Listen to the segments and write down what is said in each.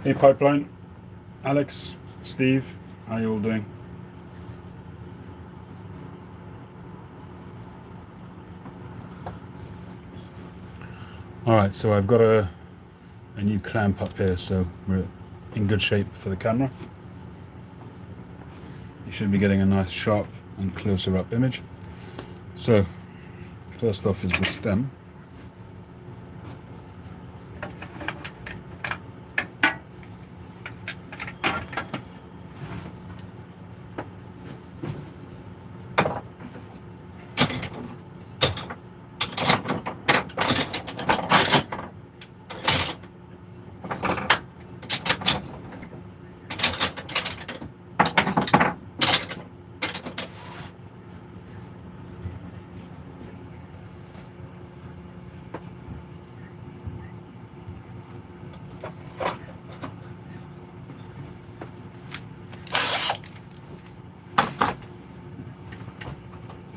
Hey Pipeline, Alex, Steve, how you all doing? Alright, so I've got a new clamp up here, so we're in good shape for the camera. You should be getting a nice sharp and closer up image. So, first off is the stem.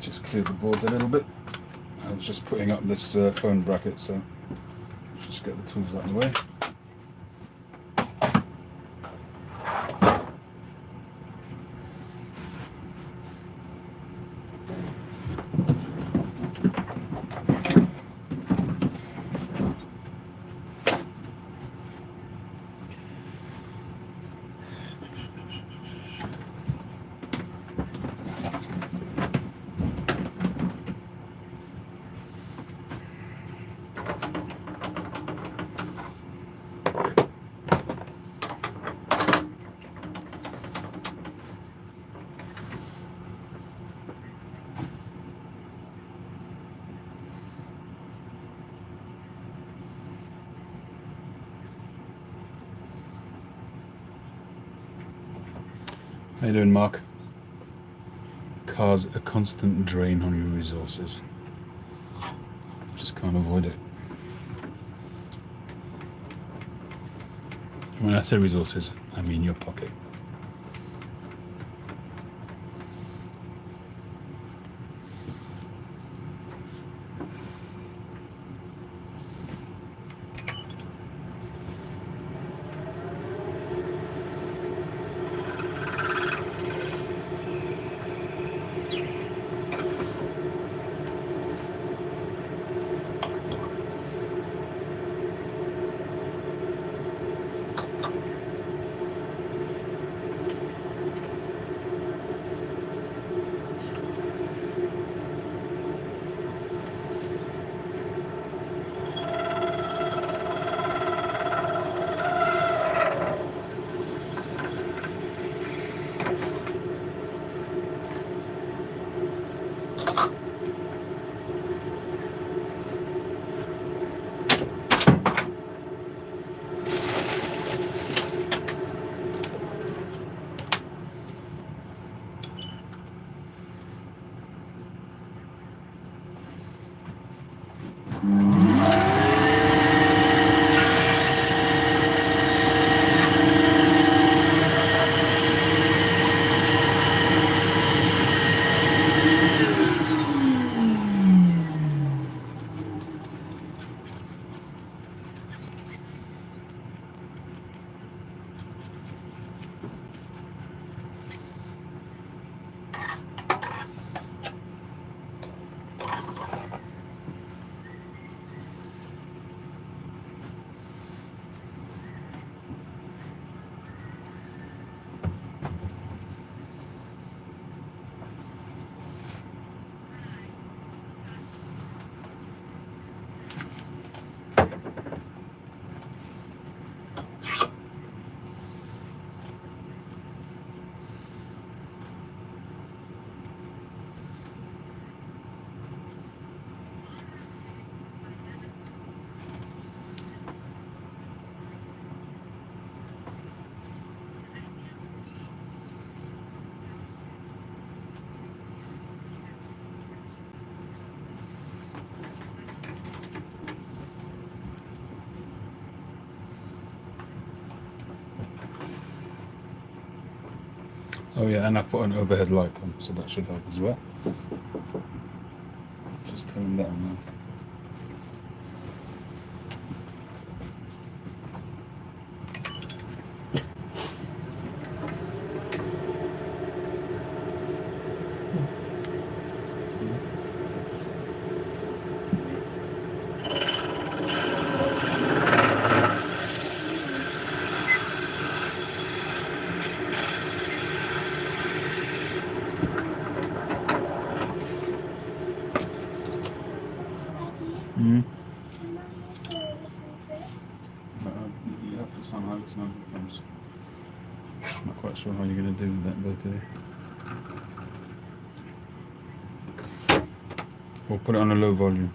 Just clear the boards a little bit. I was just putting up this phone bracket, so just get the tools out of the way. How you doing, Mark? Car's a constant drain on your resources. Just can't avoid it. When I say resources, I mean your pocket. Oh yeah, and I've put an overhead light on, so that should help as well. Just turn that on now. But you have to somehow listen on headphones. I'm not quite sure how you're going to do that though today. Or put it on a low volume.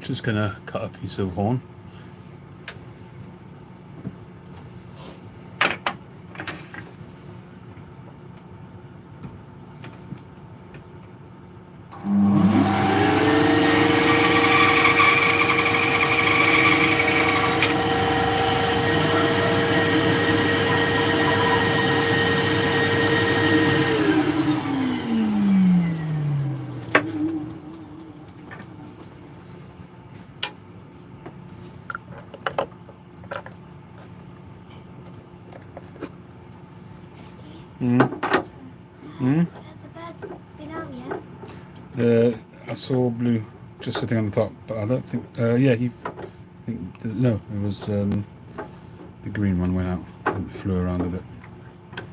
Just gonna cut a piece of horn. Have the birds been out yet? I saw Blue just sitting on the top, but I don't think. No, it was the green one went out and flew around a bit.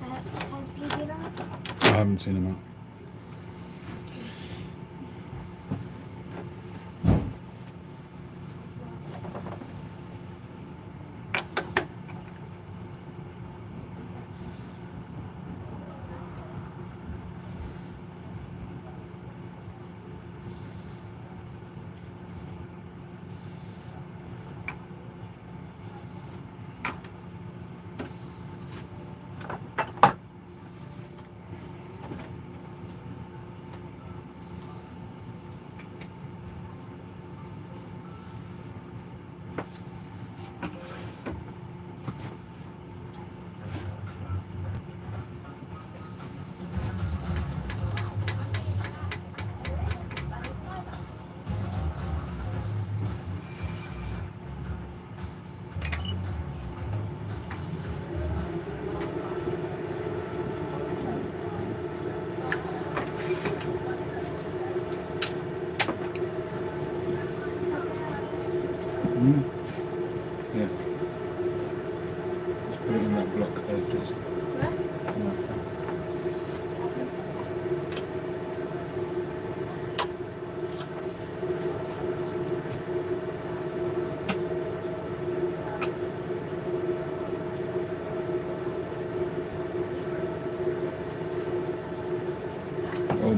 Has Blue been out? I haven't seen him out.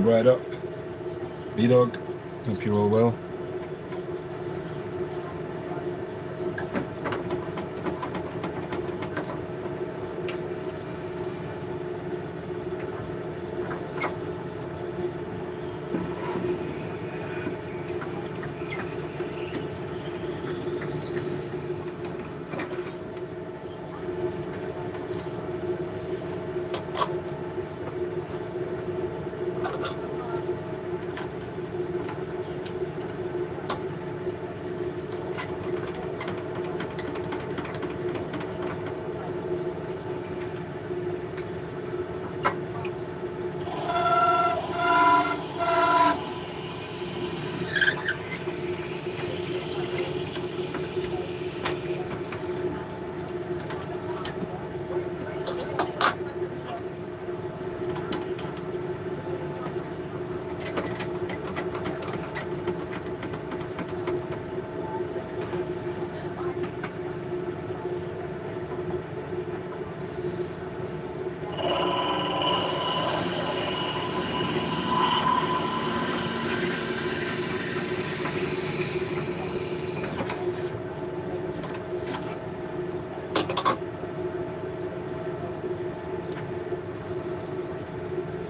Jump right up. B-Dog, hope you're all well.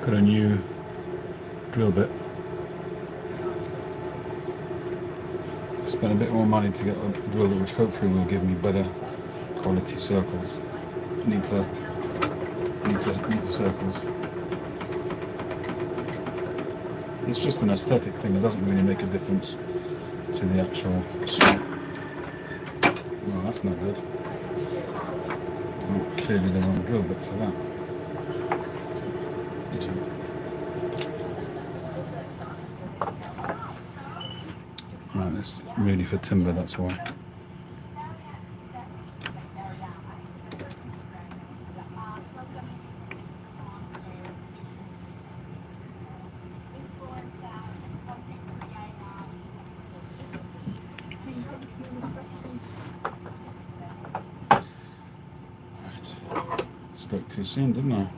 Got a new drill bit. Spent a bit more money to get a drill bit which hopefully will give me better quality circles. Neater circles. It's just an aesthetic thing, it doesn't really make a difference to the actual spot. Oh, that's not good. Oh, clearly the wrong drill bit for that. Right, it's really for timber, that's why. Right. Spoke too soon, didn't I?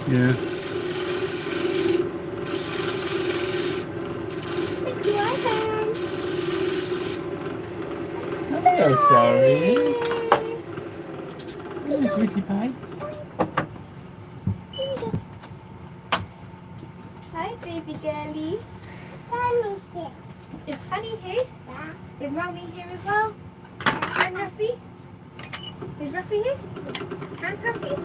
Yeah. It's your turn. Hello, sorry. Hello, sweetie pie. Hi, baby girlie. Honey here. Is Honey here? Yeah. Is Mommy here as well? And Ruffy? Is Ruffy here? And Tatty?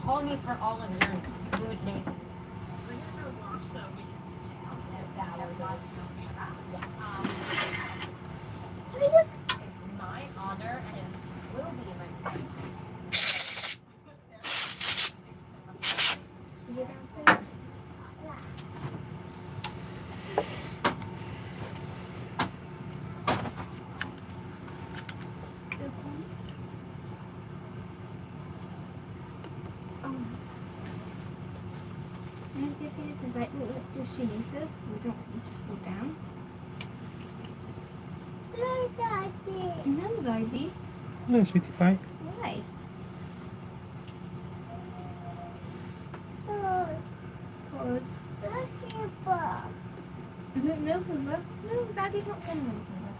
Call me for all of your food names. So look. It's my honor and it will be my pleasure. You downstairs? Yeah. And this here is like little extra shoelaces because we don't want you to fall down. No, Daddy. No, Zadie. Hello, sweetie pie. Why? Because. No, Hoover. No, Zadie's not going on Hoover.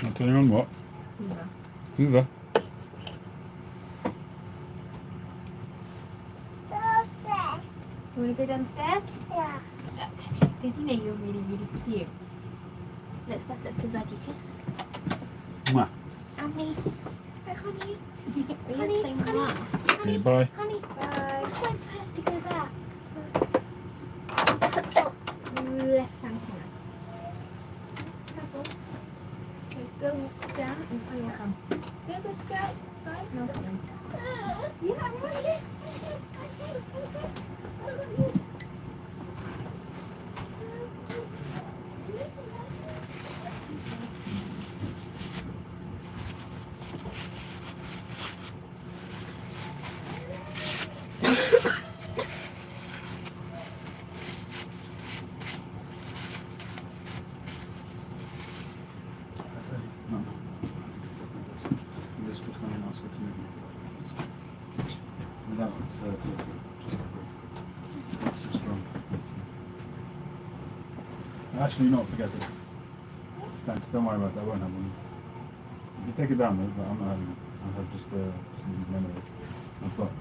Not telling on what? Hoover. Hoover. You want to go downstairs? Yeah. Okay. Did you know you're really, really cute? Let's give Zadie a kiss. Mwah. And me. Hi, honey. We Honey, had the same honey. one. Okay, bye. Honey. Bye. Which way first to go back? Left hand corner. Careful. Okay, go down and honey will come. Go, go. Side. No, come on. Yeah, I'm ready. No. This was something else with me. Without just too strong. Actually, no, forget it. Thanks, don't worry about it. I won't have one. You take it down, though, but I'm not having it. I'll have just some memory. I've got.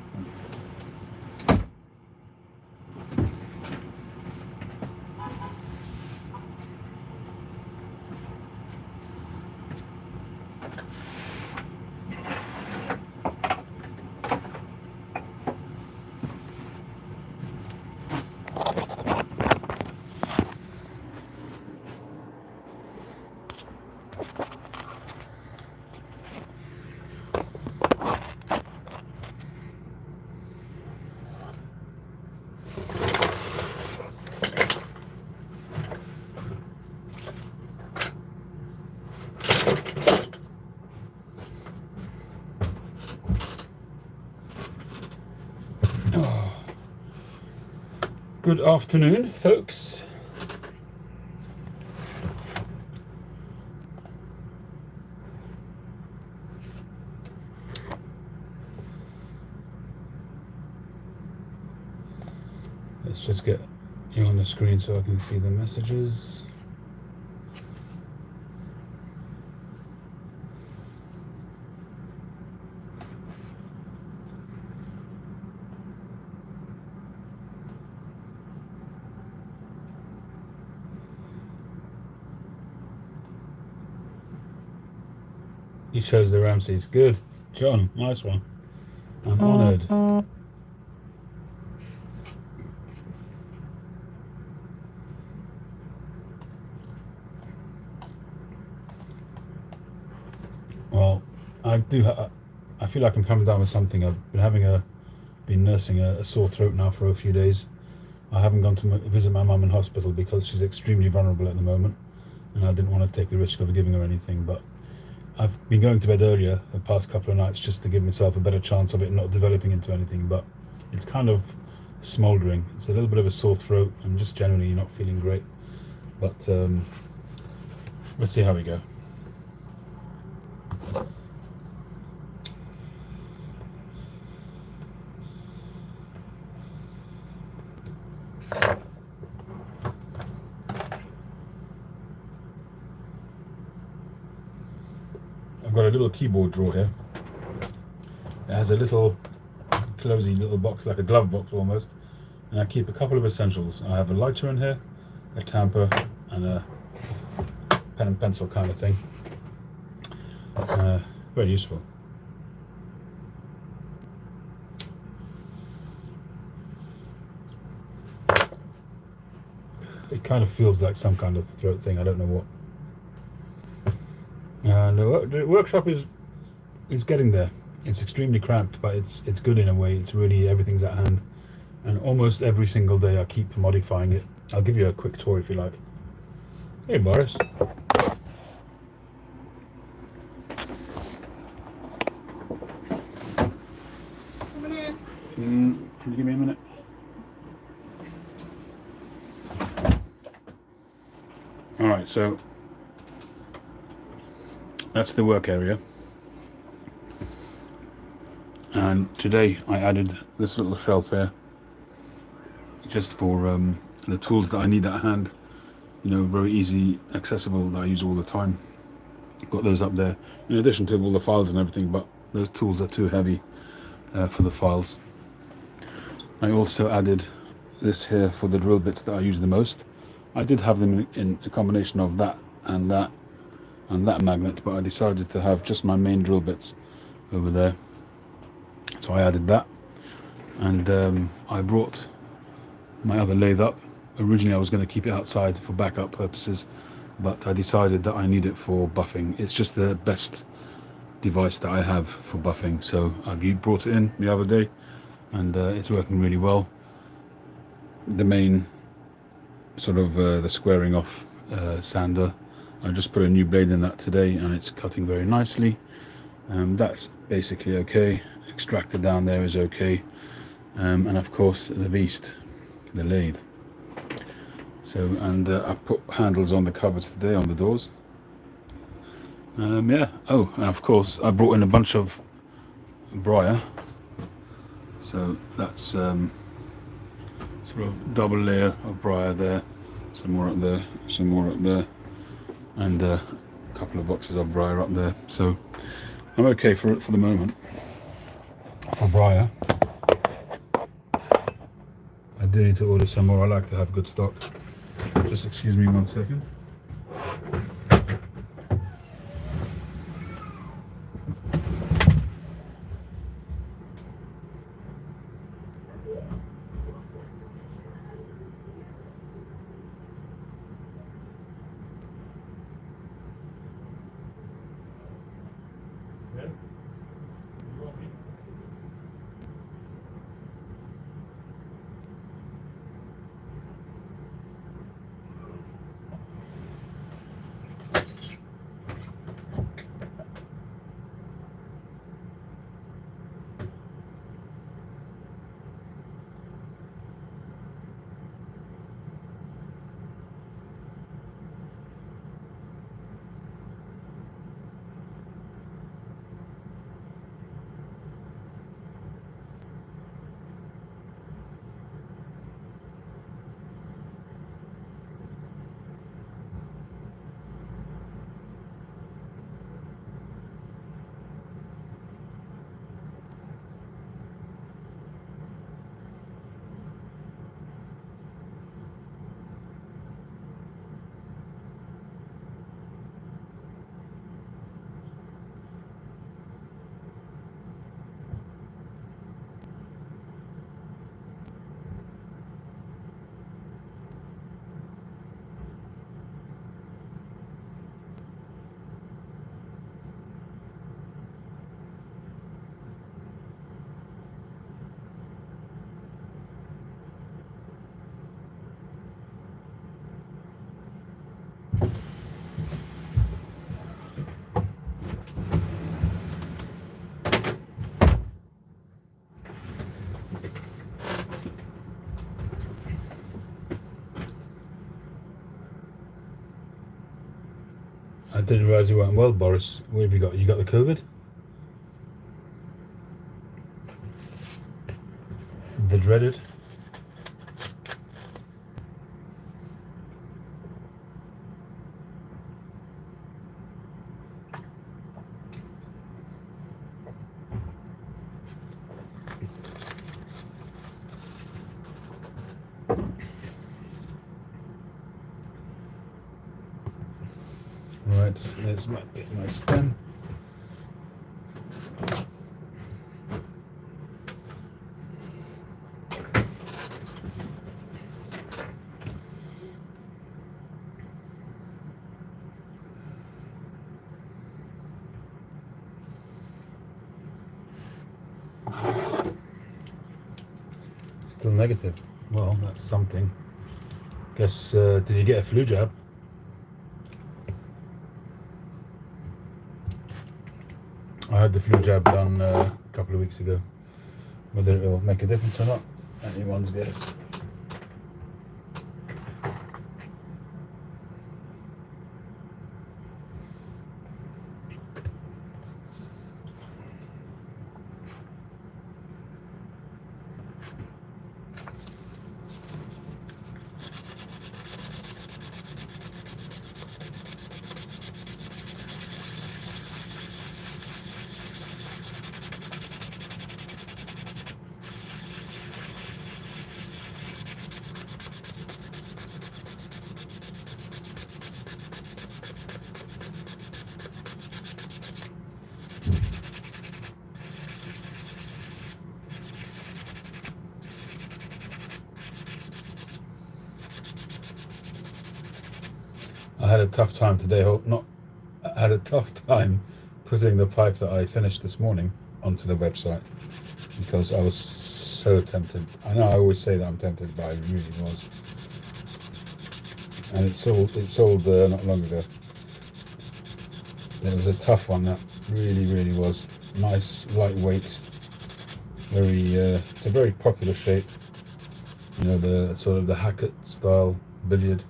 Good afternoon, folks. Let's just get you on the screen so I can see the messages. He shows the Ramses. Good. John, nice one. I'm honoured. Well, I feel like I'm coming down with something. I've been nursing a sore throat now for a few days. I haven't gone to visit my mum in hospital because she's extremely vulnerable at the moment, and I didn't want to take the risk of giving her anything, but I've been going to bed earlier the past couple of nights just to give myself a better chance of it not developing into anything, but it's kind of smouldering. It's a little bit of a sore throat. I'm just generally not feeling great, but we'll see how we go. I've got a little keyboard drawer here. It has a little closey little box, like a glove box almost, and I keep a couple of essentials. I have a lighter in here, a tamper, and a pen and pencil kind of thing. Very useful. It kind of feels like some kind of throat thing, I don't know what. And the workshop is getting there. It's extremely cramped, but it's good in a way. It's really, everything's at hand, and almost every single day I keep modifying it. I'll give you a quick tour if you like. Hey Boris. Can you give me a minute? Alright, so that's the work area. And today I added this little shelf here just for the tools that I need at hand. You know, very easy, accessible, that I use all the time. Got those up there, in addition to all the files and everything, but those tools are too heavy for the files. I also added this here for the drill bits that I use the most. I did have them in a combination of that and that magnet, but I decided to have just my main drill bits over there. So I added that, and I brought my other lathe up. Originally I was going to keep it outside for backup purposes, but I decided that I need it for buffing. It's just the best device that I have for buffing, so I brought it in the other day, and it's working really well. The main sort of the squaring off sander, I just put a new blade in that today, and it's cutting very nicely. That's basically okay. Extractor down there is okay, and of course the beast, the lathe. So, and I put handles on the cupboards today, on the doors. Yeah. Oh, and of course I brought in a bunch of briar. So that's sort of double layer of briar there. Some more up there, some more up there, and a couple of boxes of briar up there. So I'm okay for the moment for briar. I do need to order some more. I like to have good stock. Just excuse me 1 second. I didn't realise you weren't well, Boris. What have you got? You got the COVID? The dreaded? Right, this might be my stem. Still negative. Well, that's something. Guess, did you get a flu jab? I had the flu jab done a couple of weeks ago. Whether it will make a difference or not, anyone's guess. I had a tough time today. I had a tough time putting the pipe that I finished this morning onto the website because I was so tempted. I know I always say that I'm tempted, but I really was. And it sold not long ago. It was a tough one. That really was nice, lightweight. It's a very popular shape. You know, the sort of the Hackett style billiard.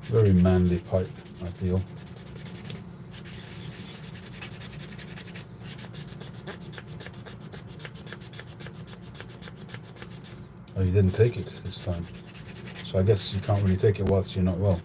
Very manly pipe, I feel. Oh, you didn't take it this time. So I guess you can't really take it whilst you're not well.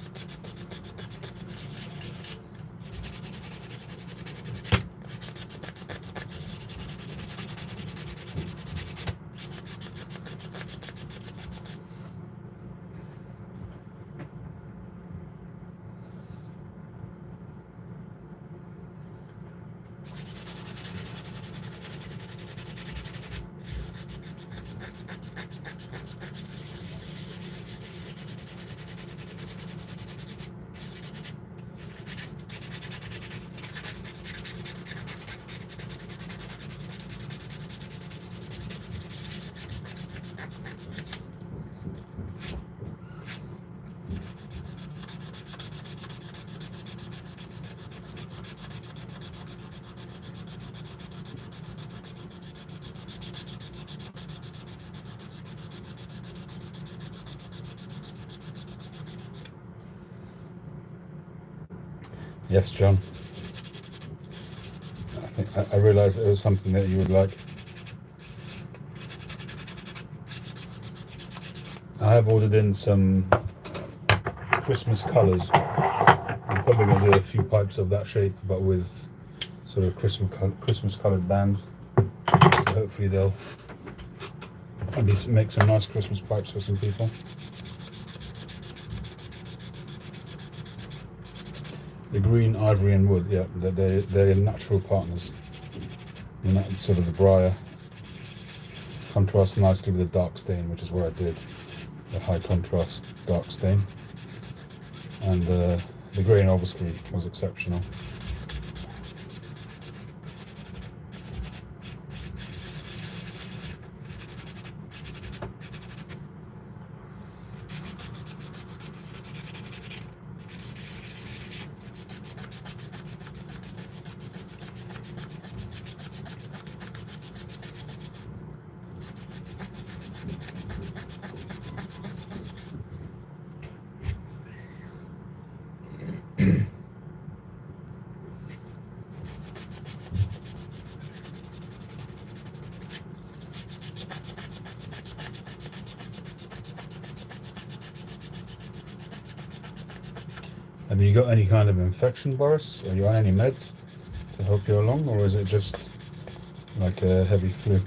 Yes, John. I realised it was something that you would like. I have ordered in some Christmas colours. I'm probably going to do a few pipes of that shape, but with sort of Christmas coloured bands. So hopefully they'll maybe make some nice Christmas pipes for some people. The green, ivory and wood, yeah, they're natural partners. And that sort of the briar contrasts nicely with the dark stain, which is what I did, the high contrast dark stain. And the grain obviously was exceptional. Have you got any kind of infection, Boris? Are you on any meds to help you along, or is it just like a heavy flu?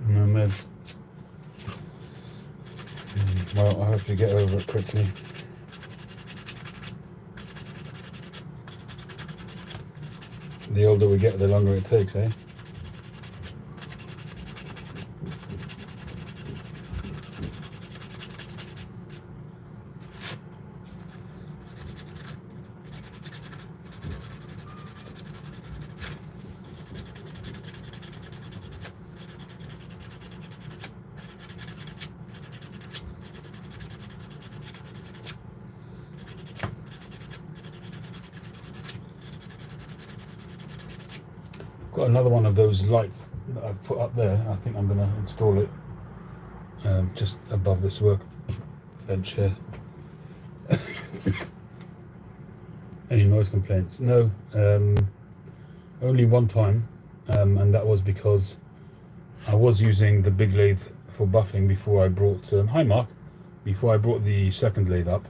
No meds. Well, I hope you get over it quickly. The older we get, the longer it takes, eh? Got another one of those lights that I've put up there. I think I'm going to install it just above this workbench here. Any noise complaints? No, only one time, and that was because I was using the big lathe for buffing before I brought hi Mark, before I brought the second lathe up,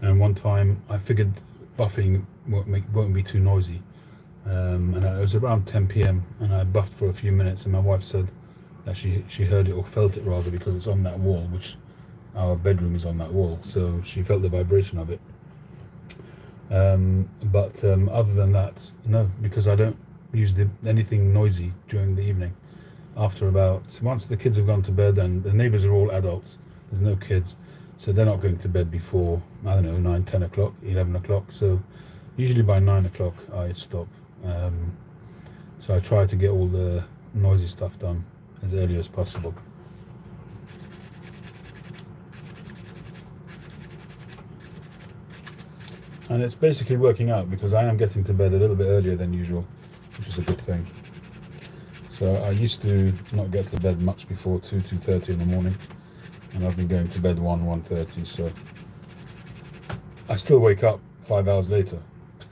and one time I figured buffing won't be too noisy. And it was around 10 p.m. and I buffed for a few minutes, and my wife said that she heard it, or felt it rather, because it's on that wall, which our bedroom is on that wall, so she felt the vibration of it. But other than that, no, because I don't use anything noisy during the evening. After once the kids have gone to bed, and the neighbours are all adults, there's no kids, so they're not going to bed before, I don't know, 9, 10 o'clock, 11 o'clock, so usually by 9 o'clock I stop. So I try to get all the noisy stuff done as early as possible. And it's basically working out, because I am getting to bed a little bit earlier than usual, which is a good thing. So I used to not get to bed much before 2:30 in the morning, and I've been going to bed 1:30, so I still wake up 5 hours later.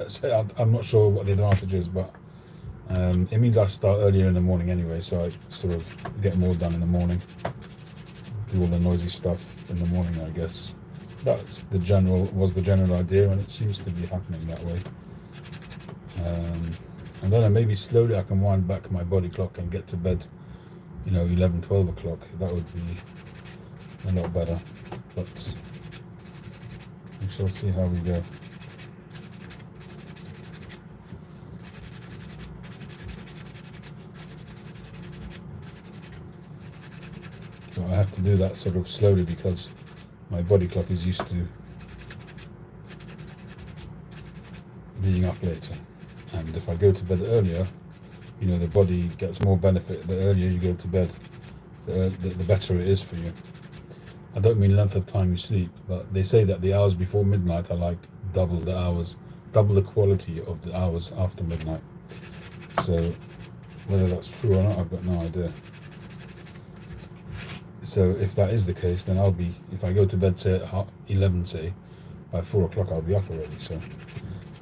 So I'm not sure what the advantage is, but it means I start earlier in the morning anyway, so I sort of get more done in the morning, do all the noisy stuff in the morning, I guess. Was the general idea, and it seems to be happening that way. And then maybe slowly I can wind back my body clock and get to bed, 11, 12 o'clock. That would be a lot better, but we shall see how we go. So I have to do that sort of slowly, because my body clock is used to being up later, and if I go to bed earlier, the body gets more benefit. The earlier you go to bed, the better it is for you. I don't mean length of time you sleep, but they say that the hours before midnight are like double the quality of the hours after midnight. So whether that's true or not, I've got no idea. So if that is the case, then if I go to bed, say at 11, say, by 4 o'clock I'll be up already. So,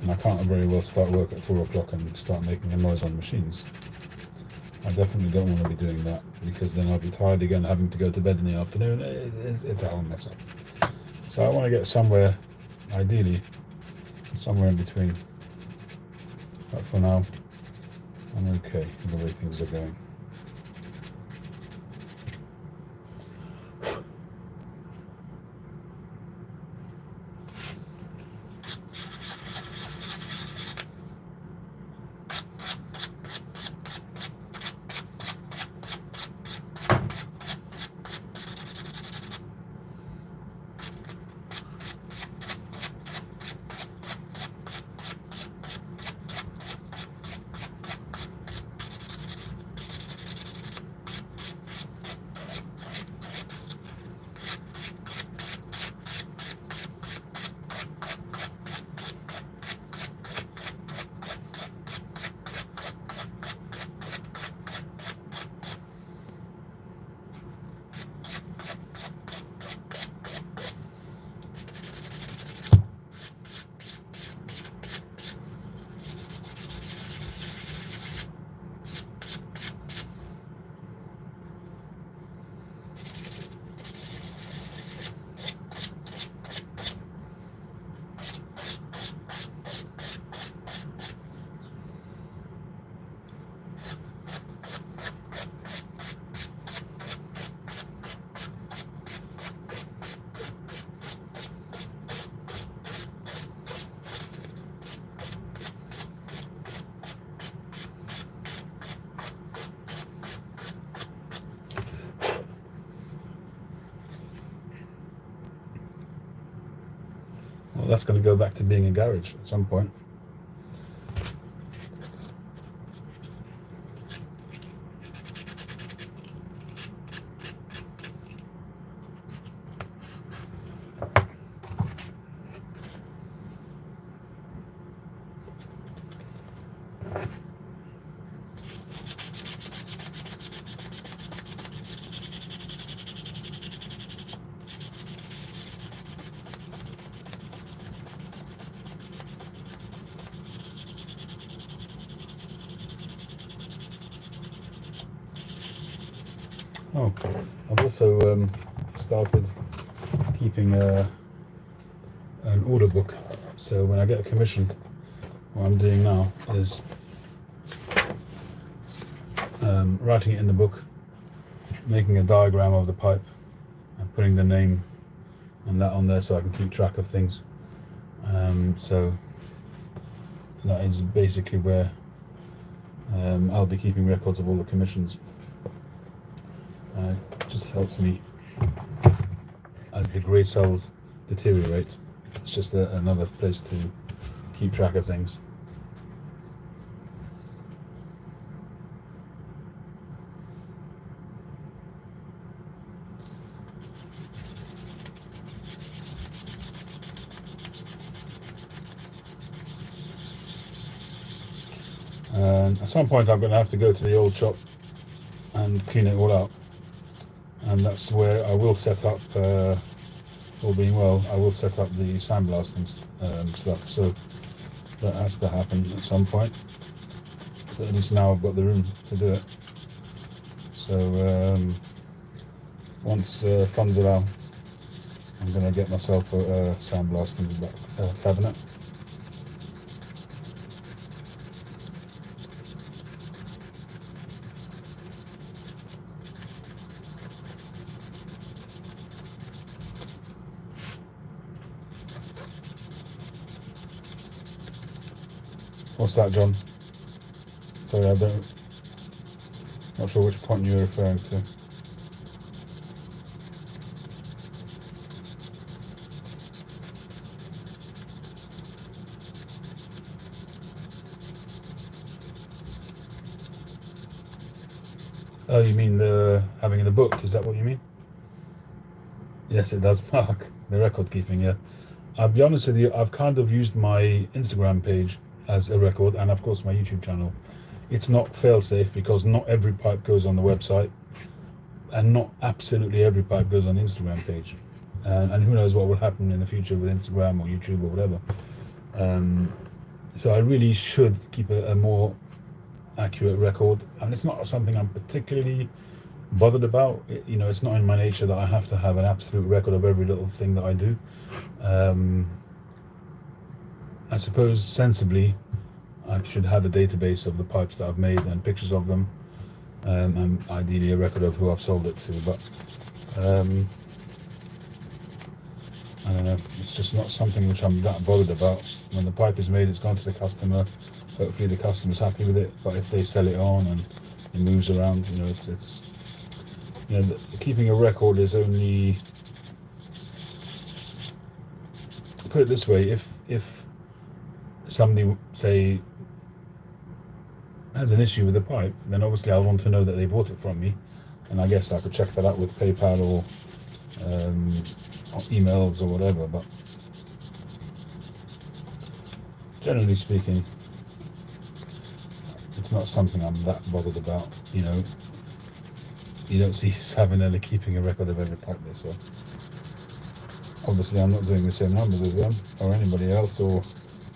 and I can't very well start work at 4 o'clock and start making a noise on machines. I definitely don't want to be doing that, because then I'll be tired again, having to go to bed in the afternoon. It's a whole mess up. So I want to get somewhere ideally somewhere in between. But for now, I'm okay with the way things are going. Well, that's going to go back to being a garage at some point. Oh, I've also started keeping an order book. So when I get a commission, what I'm doing now is writing it in the book, making a diagram of the pipe, and putting the name and that on there so I can keep track of things. So that is basically where I'll be keeping records of all the commissions. It just helps me as the grey cells deteriorate. It's just another place to keep track of things. At some point I'm going to have to go to the old shop and clean it all out, and that's where I will set up, all being well, I will set up the sandblasting stuff, so that has to happen at some point, but at least now I've got the room to do it. So once funds allow, I'm going to get myself a sandblasting cabinet. What's that, John? Sorry, not sure which point you're referring to. Oh, you mean the having in the book? Is that what you mean? Yes, it does mark the record keeping. Yeah, I'll be honest with you. I've kind of used my Instagram page as a record, and of course my YouTube channel. It's not fail-safe because not every pipe goes on the website, and not absolutely every pipe goes on the Instagram page, and who knows what will happen in the future with Instagram or YouTube or whatever. So I really should keep a more accurate record, and it's not something I'm particularly bothered about. It's not in my nature that I have to have an absolute record of every little thing that I do. I suppose sensibly I should have a database of the pipes that I've made and pictures of them, and ideally a record of who I've sold it to, but I don't know, it's just not something which I'm that bothered about. When the pipe is made, it's gone to the customer. Hopefully the customer's happy with it, but if they sell it on and it moves around, you know, it's you know, keeping a record is only, put it this way, if somebody, say, has an issue with the pipe, then obviously I'll want to know that they bought it from me, and I guess I could check that out with PayPal or emails or whatever, but generally speaking, it's not something I'm that bothered about. You know, you don't see Savinelli keeping a record of every pipe they sell. Obviously I'm not doing the same numbers as them or anybody else or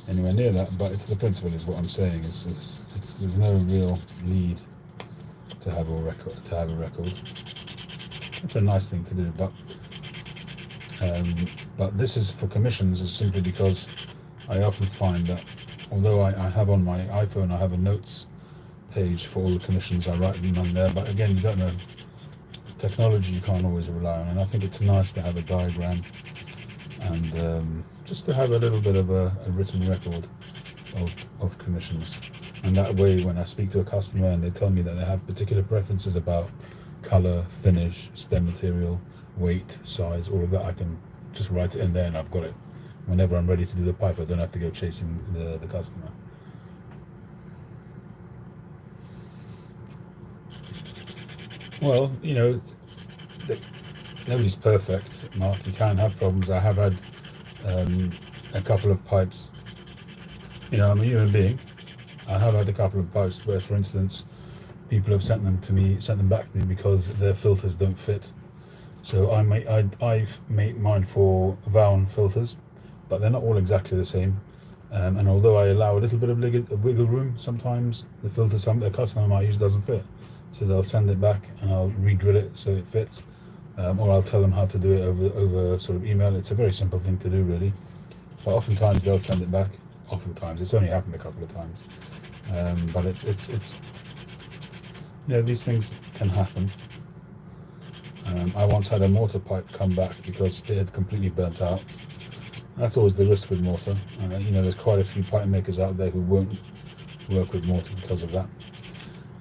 anywhere near that, but it's the principle is what I'm saying. There's no real need to have a record. It's a nice thing to do, but this is for commissions, is simply because I often find that although I have on my iPhone, I have a notes page for all the commissions, I write them on there, but again, you don't know, technology you can't always rely on, and I think it's nice to have a diagram and just to have a little bit of a written record of commissions, and that way when I speak to a customer and they tell me that they have particular preferences about color, finish, stem material, weight, size, all of that, I can just write it in there and I've got it. Whenever I'm ready to do the pipe, I don't have to go chasing the customer. Well, you know, nobody's perfect, Mark. You can have problems. I have had a couple of pipes. You know, I'm a human being. I have had a couple of pipes where, for instance, people have sent them back to me because their filters don't fit. So I've made mine for Vaughan filters, but they're not all exactly the same. And although I allow a little bit of wiggle room, sometimes the filter the customer might use doesn't fit. So they'll send it back and I'll re-drill it so it fits, or I'll tell them how to do it over sort of email. It's a very simple thing to do, really. But oftentimes they'll send it back. Oftentimes, it's only happened a couple of times, but it's you know, these things can happen. I once had a mortar pipe come back because it had completely burnt out. That's always the risk with mortar. You know, there's quite a few pipe makers out there who won't work with mortar because of that.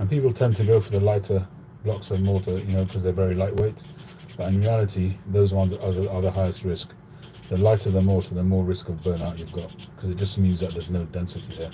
And people tend to go for the lighter blocks of mortar, you know, because they're very lightweight. But in reality, those ones are the highest risk. The lighter the mortar, the more risk of burnout you've got, because it just means that there's no density there.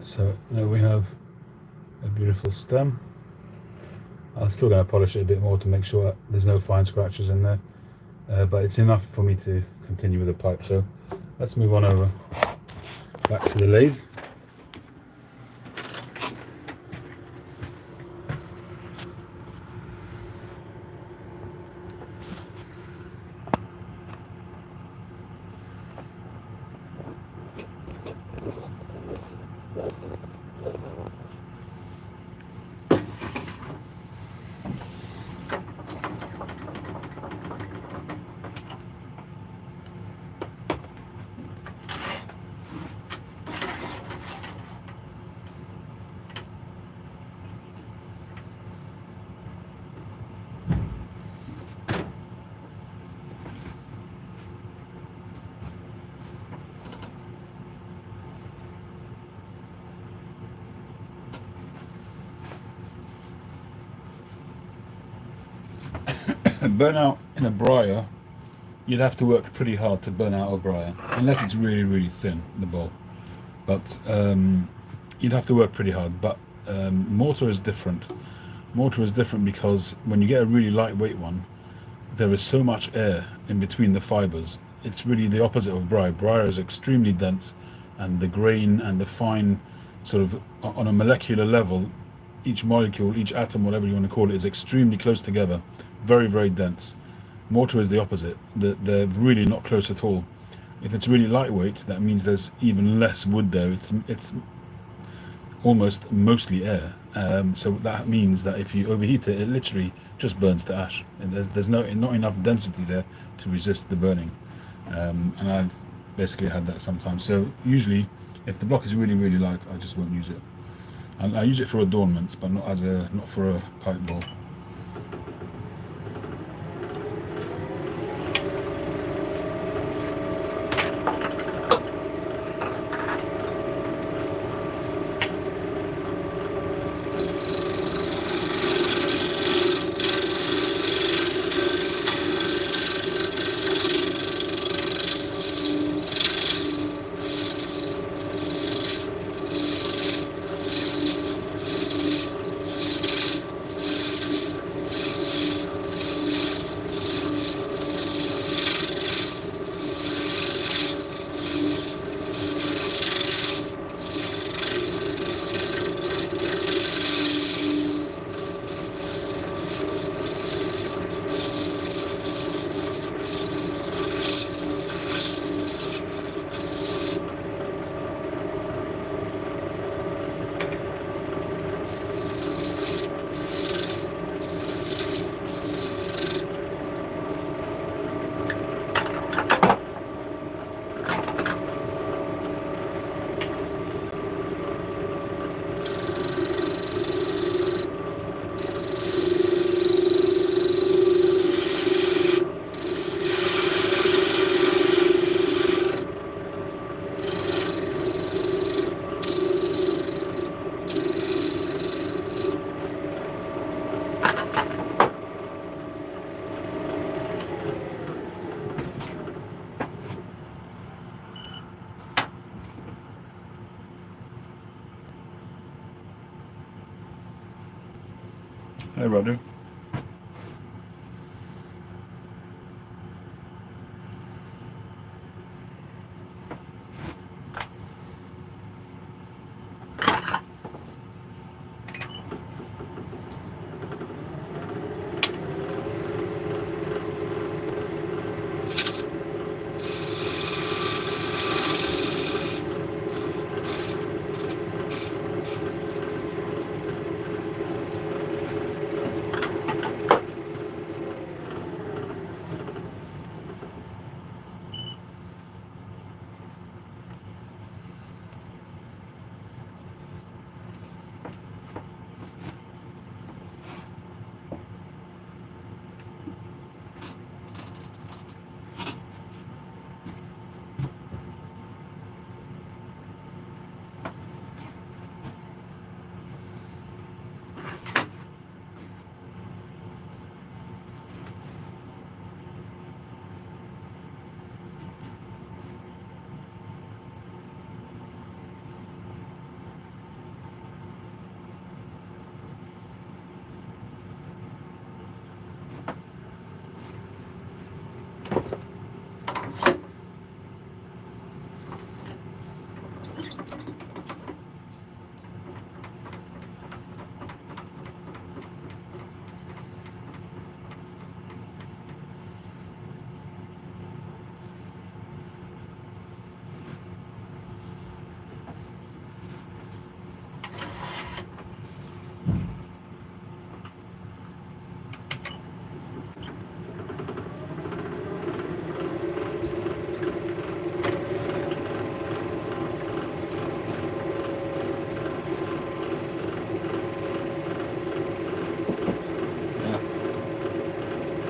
So there we have a beautiful stem. I'm still going to polish it a bit more to make sure that there's no fine scratches in there, but it's enough for me to continue with the pipe. So let's move on over back to the lathe. Burnout in a briar, you'd have to work pretty hard to burn out a briar, unless it's really, really thin, the bowl. But you'd have to work pretty hard. But mortar is different. Mortar is different because when you get a really lightweight one, there is so much air in between the fibers. It's really the opposite of briar. Briar is extremely dense, and the grain and the fine, sort of on a molecular level, each molecule, each atom, whatever you want to call it, is extremely close together. Very, very dense. Mortar is the opposite. They're really not close at all. If it's really lightweight, that means there's even less wood there. It's almost mostly air. So that means that if you overheat it, it literally just burns to ash. And there's not enough density there to resist the burning. And I've basically had that sometimes. So usually, if the block is really, really light, I just won't use it. And I use it for adornments, but not for a pipe bowl. Hey, Radu.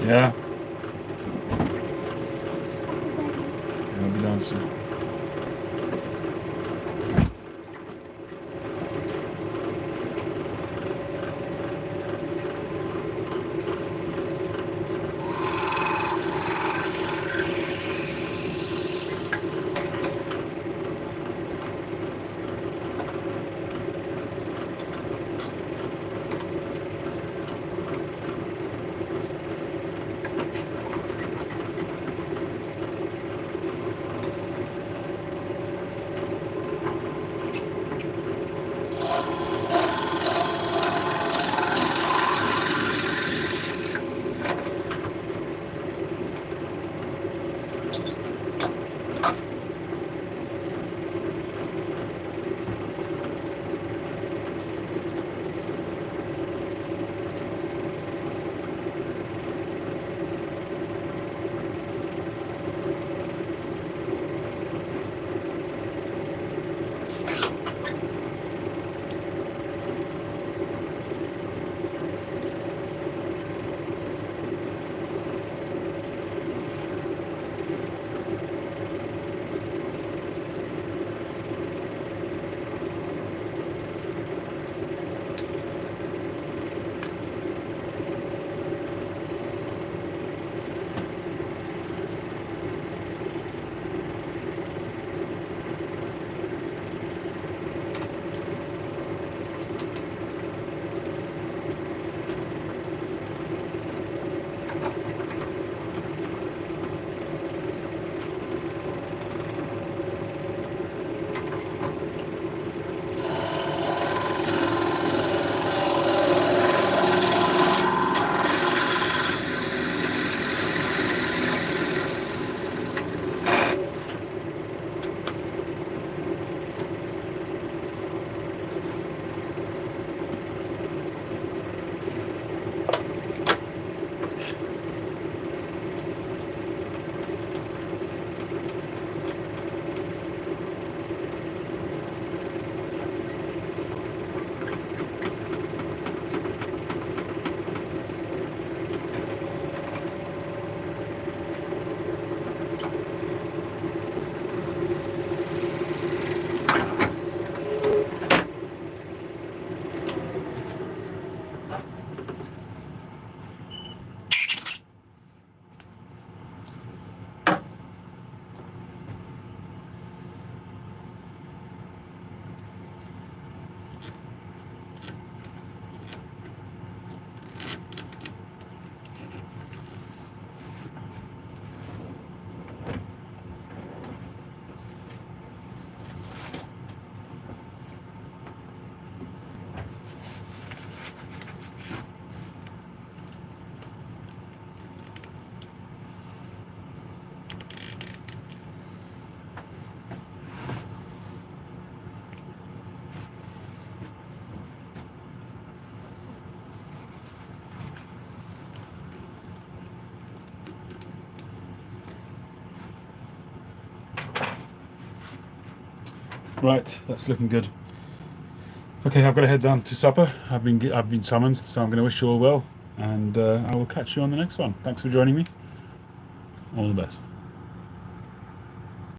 Yeah, It's ready. I'll be dancing. Right, that's looking good. Okay, I've got to head down to supper. I've been summoned, so I'm going to wish you all well, and I will catch you on the next one. Thanks for joining me. All the best.